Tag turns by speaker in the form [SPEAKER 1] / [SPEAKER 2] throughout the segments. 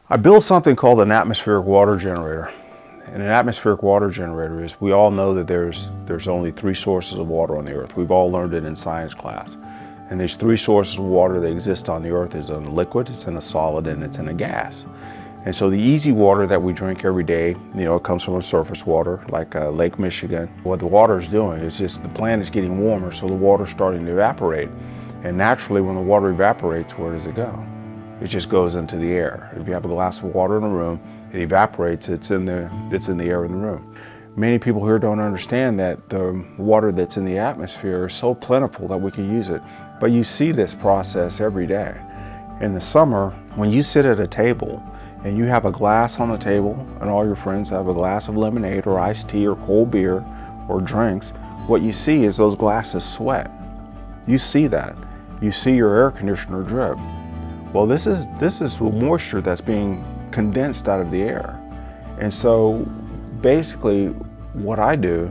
[SPEAKER 1] I built something called an atmospheric water generator. And an atmospheric water generator is, we all know that there's only 3 sources of water on the earth. We've all learned it in science class. And these 3 sources of water that exist on the earth is in a liquid, it's in a solid, and it's in a gas. And so the easy water that we drink every day, it comes from a surface water like Lake Michigan. What the water is doing is just the plant is getting warmer, so the water's starting to evaporate. And naturally, when the water evaporates, where does it go? It just goes into the air. If you have a glass of water in a room, it evaporates, it's in the air in the room. Many people here don't understand that the water that's in the atmosphere is so plentiful that we can use it. But you see this process every day. In the summer, when you sit at a table and you have a glass on the table and all your friends have a glass of lemonade or iced tea or cold beer or drinks, what you see is those glasses sweat. You see that. You see your air conditioner drip. Well, this is the moisture that's being condensed out of the air. And so basically what I do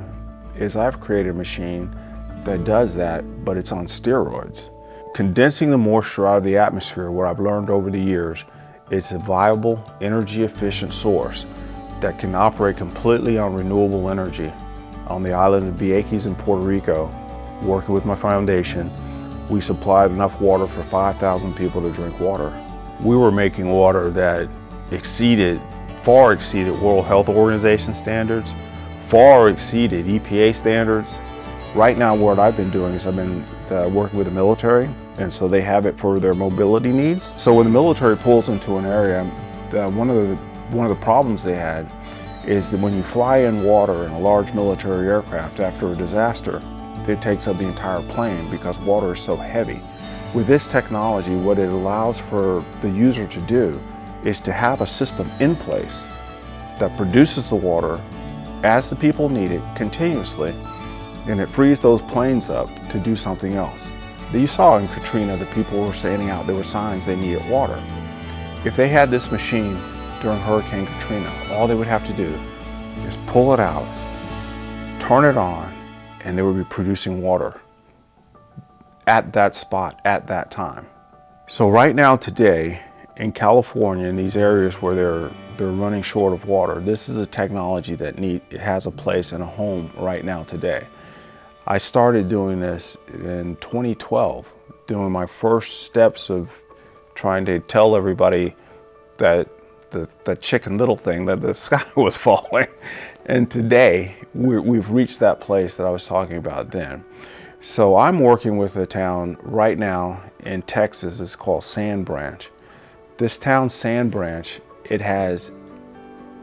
[SPEAKER 1] is I've created a machine that does that, but it's on steroids. Condensing the moisture out of the atmosphere, what I've learned over the years, it's a viable, energy-efficient source that can operate completely on renewable energy. On the island of AWGs in Puerto Rico, working with my foundation, we supplied enough water for 5,000 people to drink water. We were making water that far exceeded World Health Organization standards, far exceeded EPA standards. Right now, what I've been doing is I've been working with the military, and so they have it for their mobility needs. So when the military pulls into an area, one of the problems they had is that when you fly in water in a large military aircraft after a disaster, it takes up the entire plane because water is so heavy. With this technology, what it allows for the user to do is to have a system in place that produces the water as the people need it continuously, and it frees those planes up to do something else. You saw in Katrina, the people were standing out, there were signs they needed water. If they had this machine during Hurricane Katrina, all they would have to do is pull it out, turn it on, and they would be producing water at that spot, at that time. So right now, today, in California, in these areas where they're running short of water, this is a technology that has a place and a home right now today. I started doing this in 2012, doing my first steps of trying to tell everybody that the Chicken Little thing, that the sky was falling. And today, we've reached that place that I was talking about then. So I'm working with a town right now in Texas. It's called Sand Branch. This town, Sand Branch, it has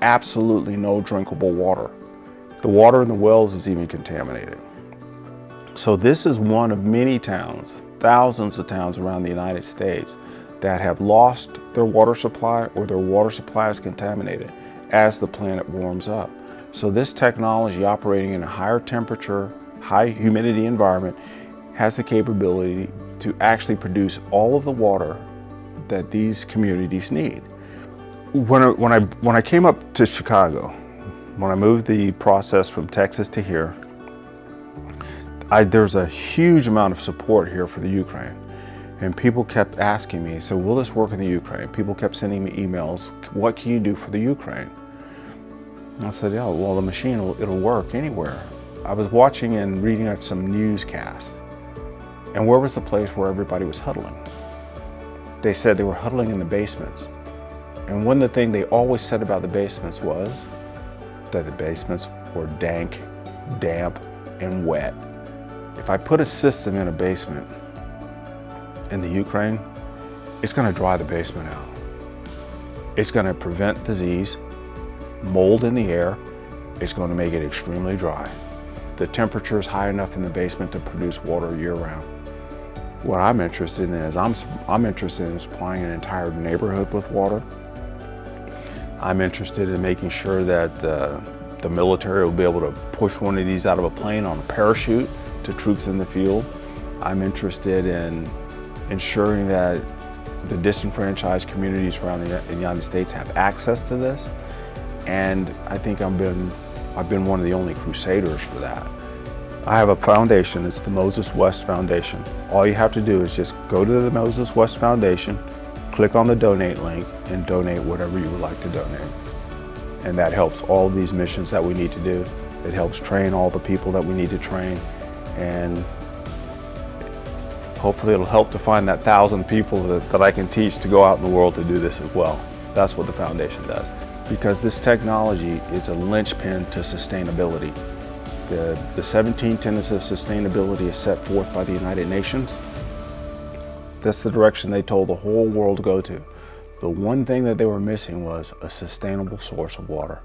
[SPEAKER 1] absolutely no drinkable water. The water in the wells is even contaminated. So this is one of many towns, thousands of towns around the United States that have lost their water supply or their water supply is contaminated as the planet warms up. So this technology operating in a higher temperature, high humidity environment has the capability to actually produce all of the water that these communities need. When I came up to Chicago, when I moved the process from Texas to here, there's a huge amount of support here for the Ukraine. And people kept asking me, so will this work in the Ukraine? People kept sending me emails, what can you do for the Ukraine? And I said, yeah, well, the machine, it'll work anywhere. I was watching and reading some newscasts. And where was the place where everybody was huddling? They said they were huddling in the basements. And one of the things they always said about the basements was that the basements were dank, damp, and wet. If I put a system in a basement in the Ukraine, it's going to dry the basement out. It's going to prevent disease, mold in the air. It's going to make it extremely dry. The temperature is high enough in the basement to produce water year-round. What I'm interested in is I'm interested in supplying an entire neighborhood with water. I'm interested in making sure that the military will be able to push one of these out of a plane on a parachute to troops in the field. I'm interested in ensuring that the disenfranchised communities around the United States have access to this. And I think I've been one of the only crusaders for that. I have a foundation, it's the Moses West Foundation. All you have to do is just go to the Moses West Foundation, click click on the donate link and donate whatever you would like to donate. And that helps all of these missions that we need to do. It helps train all the people that we need to train, and hopefully it'll help to find that 1,000 people that I can teach to go out in the world to do this as well. That's what the foundation does. Because this technology is a linchpin to sustainability. The 17 tenets of sustainability is set forth by the United Nations. That's the direction they told the whole world to go to. The one thing that they were missing was a sustainable source of water.